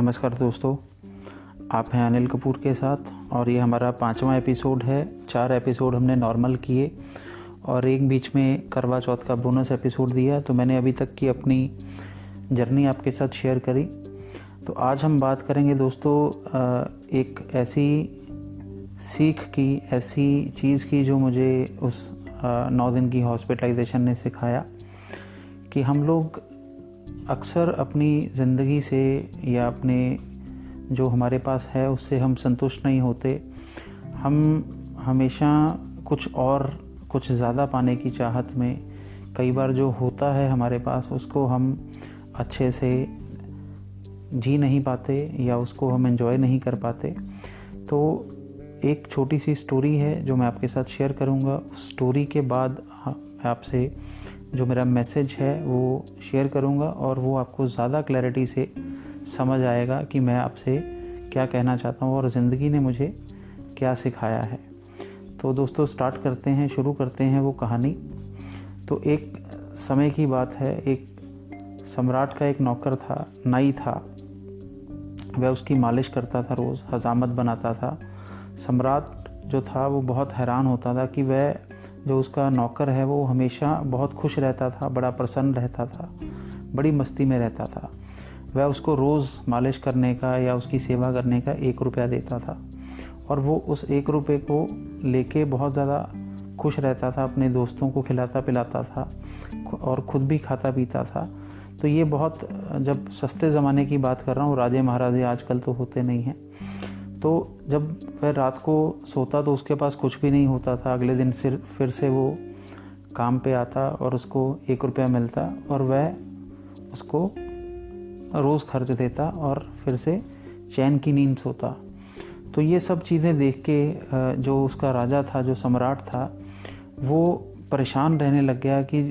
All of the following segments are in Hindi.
नमस्कार दोस्तों, आप हैं अनिल कपूर के साथ और ये हमारा 5वां एपिसोड है। 4 एपिसोड हमने नॉर्मल किए और एक बीच में करवा चौथ का बोनस एपिसोड दिया। तो मैंने अभी तक की अपनी जर्नी आपके साथ शेयर करी। तो आज हम बात करेंगे दोस्तों एक ऐसी सीख की, ऐसी चीज़ की जो मुझे उस 9 दिन की हॉस्पिटलाइजेशन ने सिखाया कि हम लोग अक्सर अपनी ज़िंदगी से या अपने जो हमारे पास है उससे हम संतुष्ट नहीं होते। हम हमेशा कुछ ज़्यादा पाने की चाहत में कई बार जो होता है हमारे पास उसको हम अच्छे से जी नहीं पाते या उसको हम एंजॉय नहीं कर पाते। तो एक छोटी सी स्टोरी है जो मैं आपके साथ शेयर करूँगा। उस स्टोरी के बाद आपसे जो मेरा मैसेज है वो शेयर करूँगा और वो आपको ज़्यादा क्लैरिटी से समझ आएगा कि मैं आपसे क्या कहना चाहता हूँ और ज़िंदगी ने मुझे क्या सिखाया है। तो दोस्तों शुरू करते हैं वो कहानी। तो एक समय की बात है, एक सम्राट का एक नौकर था, नाई था। वह उसकी मालिश करता था, रोज़ हजामत बनाता था। सम्राट जो था वो बहुत हैरान होता था कि वह जो उसका नौकर है वो हमेशा बहुत खुश रहता था, बड़ा प्रसन्न रहता था, बड़ी मस्ती में रहता था। वह उसको रोज़ मालिश करने का या उसकी सेवा करने का 1 रुपया देता था और वो उस 1 रुपये को लेके बहुत ज़्यादा खुश रहता था, अपने दोस्तों को खिलाता पिलाता था और ख़ुद भी खाता पीता था। तो ये बहुत, जब सस्ते ज़माने की बात कर रहा हूँ, राजे महाराजे आजकल तो होते नहीं हैं। तो जब वह रात को सोता तो उसके पास कुछ भी नहीं होता था। अगले दिन फिर से वो काम पे आता और उसको 1 रुपया मिलता और वह उसको रोज़ खर्च देता और फिर से चैन की नींद सोता। तो ये सब चीज़ें देख के जो उसका राजा था, जो सम्राट था, वो परेशान रहने लग गया कि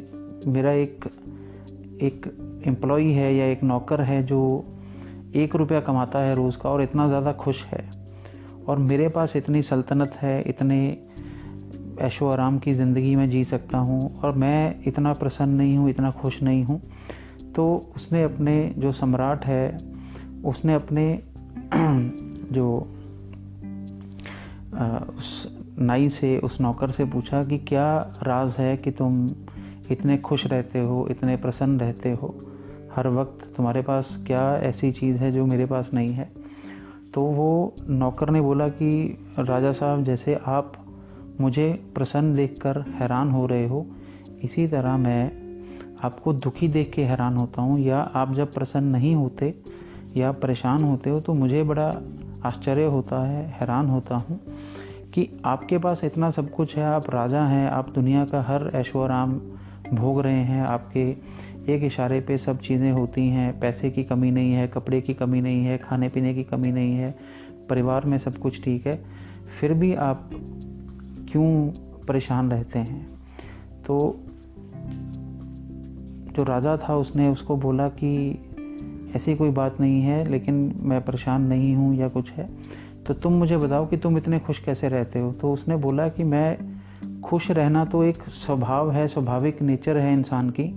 मेरा एक एम्प्लॉई है या एक नौकर है जो 1 रुपया कमाता है रोज़ का और इतना ज़्यादा खुश है, और मेरे पास इतनी सल्तनत है, इतने ऐशो आराम की ज़िंदगी में जी सकता हूँ और मैं इतना प्रसन्न नहीं हूँ, इतना खुश नहीं हूँ। तो उसने अपने जो सम्राट है उसने अपने जो उस नाई से, उस नौकर से पूछा कि क्या राज है कि तुम इतने खुश रहते हो, इतने प्रसन्न रहते हो हर वक्त, तुम्हारे पास क्या ऐसी चीज़ है जो मेरे पास नहीं है। तो वो नौकर ने बोला कि राजा साहब, जैसे आप मुझे प्रसन्न देखकर हैरान हो रहे हो, इसी तरह मैं आपको दुखी देख के हैरान होता हूँ, या आप जब प्रसन्न नहीं होते या परेशान होते हो तो मुझे बड़ा आश्चर्य होता है, हैरान होता हूँ कि आपके पास इतना सब कुछ है, आप राजा हैं, आप दुनिया का हर ऐशो आराम भोग रहे हैं, आपके एक इशारे पे सब चीज़ें होती हैं, पैसे की कमी नहीं है, कपड़े की कमी नहीं है, खाने पीने की कमी नहीं है, परिवार में सब कुछ ठीक है, फिर भी आप क्यों परेशान रहते हैं। तो जो राजा था उसने उसको बोला कि ऐसी कोई बात नहीं है, लेकिन मैं परेशान नहीं हूँ या कुछ है, तो तुम मुझे बताओ कि तुम इतने खुश कैसे रहते हो। तो उसने बोला कि मैं खुश रहना तो एक स्वभाव है, स्वाभाविक नेचर है इंसान की,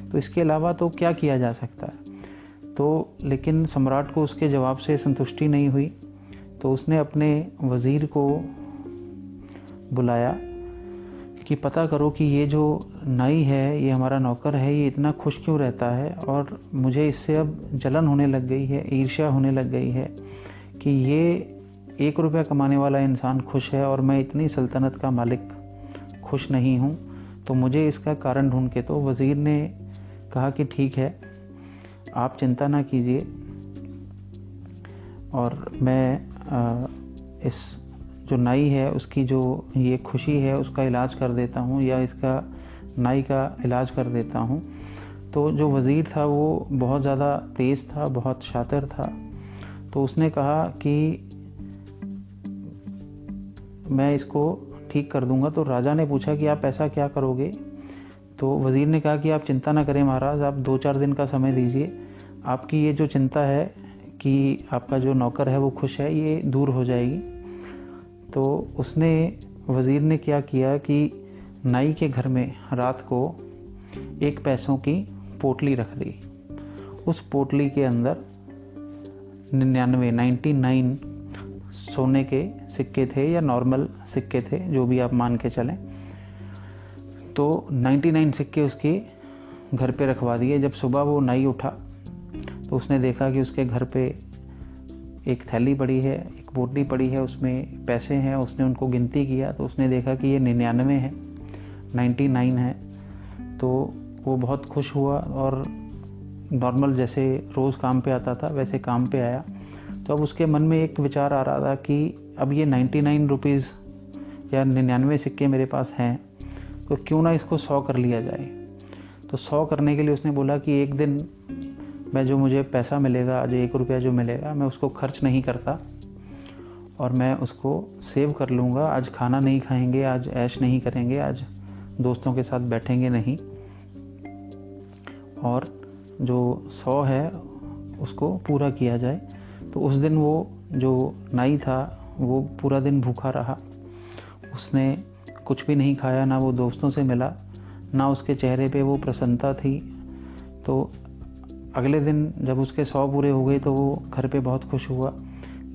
तो इसके अलावा तो क्या किया जा सकता है। तो लेकिन सम्राट को उसके जवाब से संतुष्टि नहीं हुई, तो उसने अपने वज़ीर को बुलाया कि पता करो कि ये जो नाई है, ये हमारा नौकर है, ये इतना खुश क्यों रहता है, और मुझे इससे अब जलन होने लग गई है, ईर्ष्या होने लग गई है कि ये 1 रुपया कमाने वाला इंसान खुश है और मैं इतनी सल्तनत का मालिक खुश नहीं हूँ। तो मुझे इसका कारण ढूंढ के। तो वज़ीर ने कहा कि ठीक है, आप चिंता ना कीजिए और मैं इस जो नाई है उसकी जो ये खुशी है उसका इलाज कर देता हूँ, या इसका नाई का इलाज कर देता हूँ। तो जो वज़ीर था वो बहुत ज़्यादा तेज़ था, बहुत शातिर था। तो उसने कहा कि मैं इसको ठीक कर दूंगा। तो राजा ने पूछा कि आप ऐसा क्या करोगे। तो वज़ीर ने कहा कि आप चिंता ना करें महाराज, आप 2-4 दिन का समय दीजिए, आपकी ये जो चिंता है कि आपका जो नौकर है वो खुश है, ये दूर हो जाएगी। तो वज़ीर ने क्या किया कि नाई के घर में रात को 1 पैसों की पोटली रख दी। उस पोटली के अंदर 99 सोने के सिक्के थे या नॉर्मल सिक्के थे, जो भी आप मान के चलें। तो 99 सिक्के उसके घर पे रखवा दिए। जब सुबह वो नाई उठा तो उसने देखा कि उसके घर पे एक थैली पड़ी है, एक बोतली पड़ी है, उसमें पैसे हैं। उसने उनको गिनती किया तो उसने देखा कि ये 99 है, 99 है। तो वो बहुत खुश हुआ और नॉर्मल जैसे रोज़ काम पे आता था वैसे काम पे आया। तो अब उसके मन में एक विचार आ रहा था कि अब ये 99 रुपीज़ या 99 सिक्के मेरे पास हैं, तो क्यों ना इसको 100 कर लिया जाए। तो 100 करने के लिए उसने बोला कि एक दिन मैं जो मुझे पैसा मिलेगा, आज 1 रुपया जो मिलेगा, मैं उसको खर्च नहीं करता और मैं उसको सेव कर लूँगा। आज खाना नहीं खाएंगे, आज ऐश नहीं करेंगे, आज दोस्तों के साथ बैठेंगे नहीं, और जो 100 है उसको पूरा किया जाए। तो उस दिन वो जो नाई था वो पूरा दिन भूखा रहा। उसने कुछ भी नहीं खाया, ना वो दोस्तों से मिला, ना उसके चेहरे पे वो प्रसन्नता थी। तो अगले दिन जब उसके 100 पूरे हो गए तो वो घर पे बहुत खुश हुआ,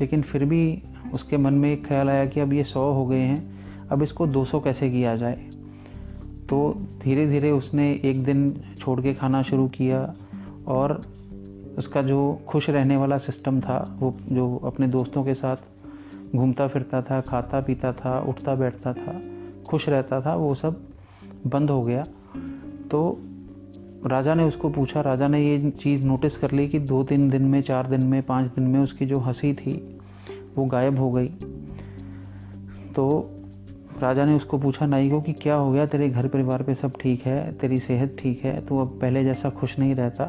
लेकिन फिर भी उसके मन में एक ख्याल आया कि अब ये 100 हो गए हैं, अब इसको 200 कैसे किया जाए। तो धीरे धीरे उसने एक दिन छोड़ के खाना शुरू किया और उसका जो खुश रहने वाला सिस्टम था, वो जो अपने दोस्तों के साथ घूमता फिरता था, खाता पीता था, उठता बैठता था, खुश रहता था, वो सब बंद हो गया। तो राजा ने उसको पूछा, राजा ने ये चीज़ नोटिस कर ली कि 2-3 दिन में, 4 दिन में, 5 दिन में उसकी जो हंसी थी वो गायब हो गई। तो राजा ने उसको पूछा नाई को कि क्या हो गया, तेरे घर परिवार पे सब ठीक है, तेरी सेहत ठीक है, तू अब पहले जैसा खुश नहीं रहता।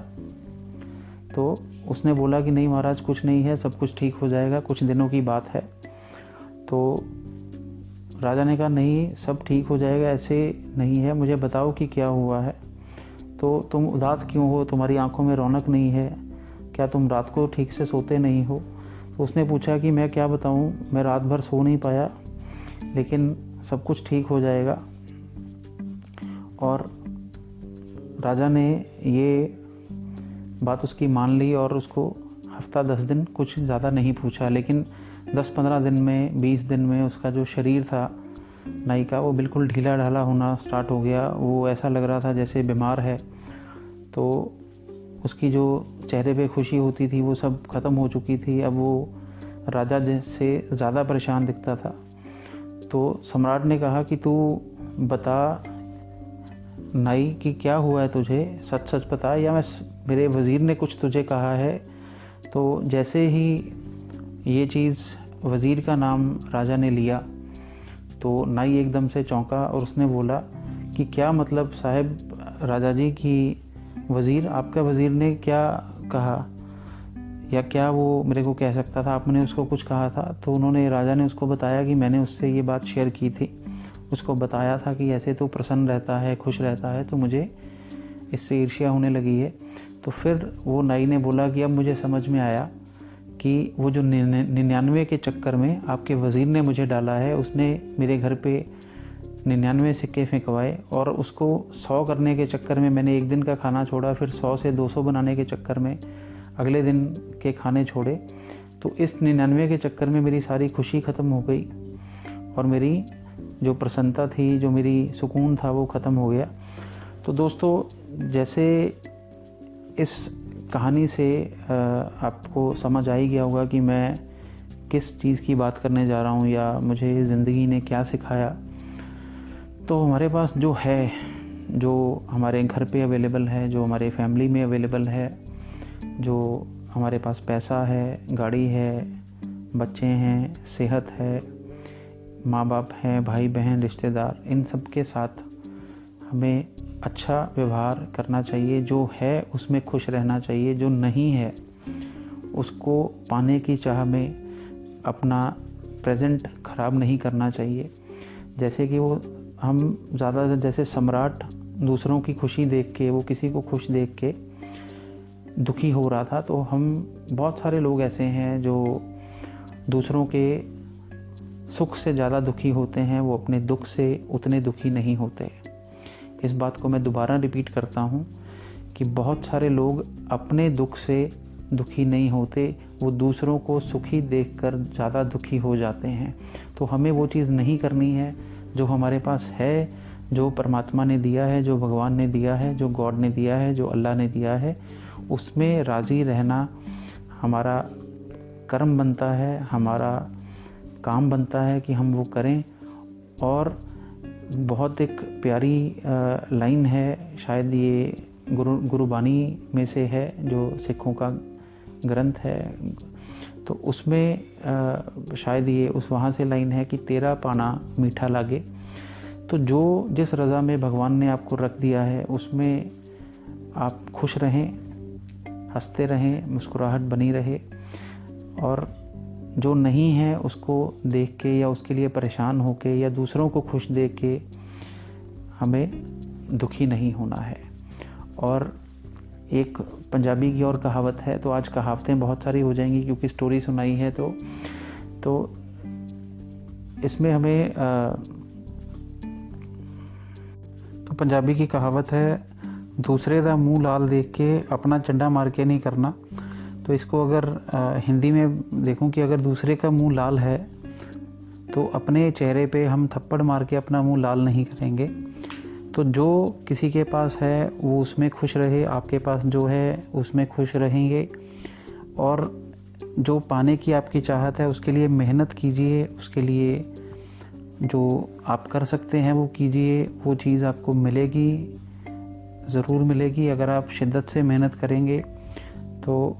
तो उसने बोला कि नहीं महाराज, कुछ नहीं है, सब कुछ ठीक हो जाएगा, कुछ दिनों की बात है। तो राजा ने कहा नहीं, सब ठीक हो जाएगा, ऐसे नहीं है, मुझे बताओ कि क्या हुआ है। तो तुम उदास क्यों हो, तुम्हारी आंखों में रौनक नहीं है, क्या तुम रात को ठीक से सोते नहीं हो। तो उसने पूछा कि मैं क्या बताऊं, मैं रात भर सो नहीं पाया, लेकिन सब कुछ ठीक हो जाएगा। और राजा ने ये बात उसकी मान ली और उसको हफ्ता 10 दिन कुछ ज़्यादा नहीं पूछा, लेकिन 10-15 दिन में, 20 दिन में उसका जो शरीर था नाई का, वो बिल्कुल ढीला ढाला होना स्टार्ट हो गया। वो ऐसा लग रहा था जैसे बीमार है। तो उसकी जो चेहरे पे खुशी होती थी वो सब ख़त्म हो चुकी थी। अब वो राजा से ज़्यादा परेशान दिखता था। तो सम्राट ने कहा कि तू बता नाई कि क्या हुआ है तुझे, सच सच बता, या मेरे वज़ीर ने कुछ तुझे कहा है। तो जैसे ही ये चीज़ वज़ीर का नाम राजा ने लिया तो नाई एकदम से चौंका और उसने बोला कि क्या मतलब साहब, राजा जी की वज़ीर, आपका वज़ीर ने क्या कहा, या क्या वो मेरे को कह सकता था, आपने उसको कुछ कहा था। तो राजा ने उसको बताया कि मैंने उससे ये बात शेयर की थी, उसको बताया था कि ऐसे तो प्रसन्न रहता है, खुश रहता है, तो मुझे इससे ईर्ष्या होने लगी है। तो फिर वो नाई ने बोला कि अब मुझे समझ में आया कि वो जो 99 के चक्कर में आपके वज़ीर ने मुझे डाला है, उसने मेरे घर पे 99 सिक्के फेंकवाए और उसको 100 करने के चक्कर में मैंने एक दिन का खाना छोड़ा, फिर 100 से 200 बनाने के चक्कर में अगले दिन के खाने छोड़े। तो इस 99 के चक्कर में मेरी सारी खुशी ख़त्म हो गई और मेरी जो प्रसन्नता थी, जो मेरी सुकून था, वो ख़त्म हो गया। तो दोस्तों, जैसे इस कहानी से आपको समझ आ ही गया होगा कि मैं किस चीज़ की बात करने जा रहा हूँ या मुझे ज़िंदगी ने क्या सिखाया। तो हमारे पास जो है, जो हमारे घर पे अवेलेबल है, जो हमारे फैमिली में अवेलेबल है, जो हमारे पास पैसा है, गाड़ी है, बच्चे हैं, सेहत है, माँ बाप हैं, भाई बहन, रिश्तेदार, इन सब के साथ हमें अच्छा व्यवहार करना चाहिए। जो है उसमें खुश रहना चाहिए, जो नहीं है उसको पाने की चाह में अपना प्रेजेंट ख़राब नहीं करना चाहिए। जैसे कि वो हम ज़्यादा, जैसे सम्राट दूसरों की खुशी देख के, वो किसी को खुश देख के दुखी हो रहा था, तो हम बहुत सारे लोग ऐसे हैं जो दूसरों के सुख से ज़्यादा दुखी होते हैं, वो अपने दुख से उतने दुखी नहीं होते। इस बात को मैं दोबारा रिपीट करता हूँ कि बहुत सारे लोग अपने दुख से दुखी नहीं होते, वो दूसरों को सुखी देखकर ज़्यादा दुखी हो जाते हैं। तो हमें वो चीज़ नहीं करनी है। जो हमारे पास है, जो परमात्मा ने दिया है, जो भगवान ने दिया है, जो गॉड ने दिया है, जो अल्लाह ने दिया है, उसमें राज़ी रहना हमारा कर्म बनता है, हमारा काम बनता है कि हम वो करें। और बहुत एक प्यारी लाइन है, शायद ये गुरुबानी में से है, जो सिखों का ग्रंथ है। तो उसमें शायद ये वहाँ से लाइन है कि तेरा पाना मीठा लागे। तो जो जिस रज़ा में भगवान ने आपको रख दिया है उसमें आप खुश रहें, हंसते रहें, मुस्कुराहट बनी रहे। और जो नहीं है उसको देख के या उसके लिए परेशान होके या दूसरों को खुश देख के हमें दुखी नहीं होना है। और एक पंजाबी की और कहावत है, तो आज कहावतें बहुत सारी हो जाएंगी क्योंकि स्टोरी सुनाई है। तो इसमें हमें तो पंजाबी की कहावत है, दूसरे दा मुँह लाल देख के अपना चंडा मार के नहीं करना। तो इसको अगर हिंदी में देखूं कि अगर दूसरे का मुंह लाल है तो अपने चेहरे पे हम थप्पड़ मार के अपना मुंह लाल नहीं करेंगे। तो जो किसी के पास है वो उसमें खुश रहे, आपके पास जो है उसमें खुश रहेंगे। और जो पाने की आपकी चाहत है उसके लिए मेहनत कीजिए, उसके लिए जो आप कर सकते हैं वो कीजिए। वो चीज़ आपको मिलेगी, ज़रूर मिलेगी अगर आप शिद्दत से मेहनत करेंगे। तो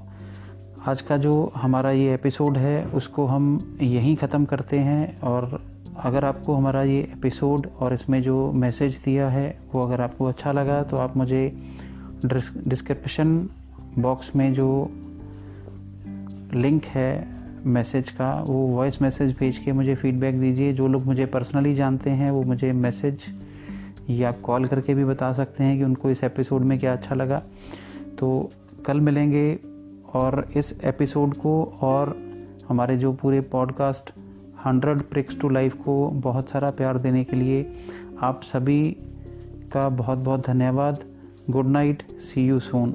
आज का जो हमारा ये एपिसोड है उसको हम यहीं ख़त्म करते हैं। और अगर आपको हमारा ये एपिसोड और इसमें जो मैसेज दिया है वो अगर आपको अच्छा लगा तो आप मुझे डिस्क्रिप्शन बॉक्स में जो लिंक है मैसेज का, वो वॉइस मैसेज भेज के मुझे फ़ीडबैक दीजिए। जो लोग मुझे पर्सनली जानते हैं वो मुझे मैसेज या कॉल करके भी बता सकते हैं कि उनको इस एपिसोड में क्या अच्छा लगा। तो कल मिलेंगे और इस एपिसोड को और हमारे जो पूरे पॉडकास्ट 100 ब्रिक्स टू लाइफ को बहुत सारा प्यार देने के लिए आप सभी का बहुत बहुत धन्यवाद। Good night, see you soon.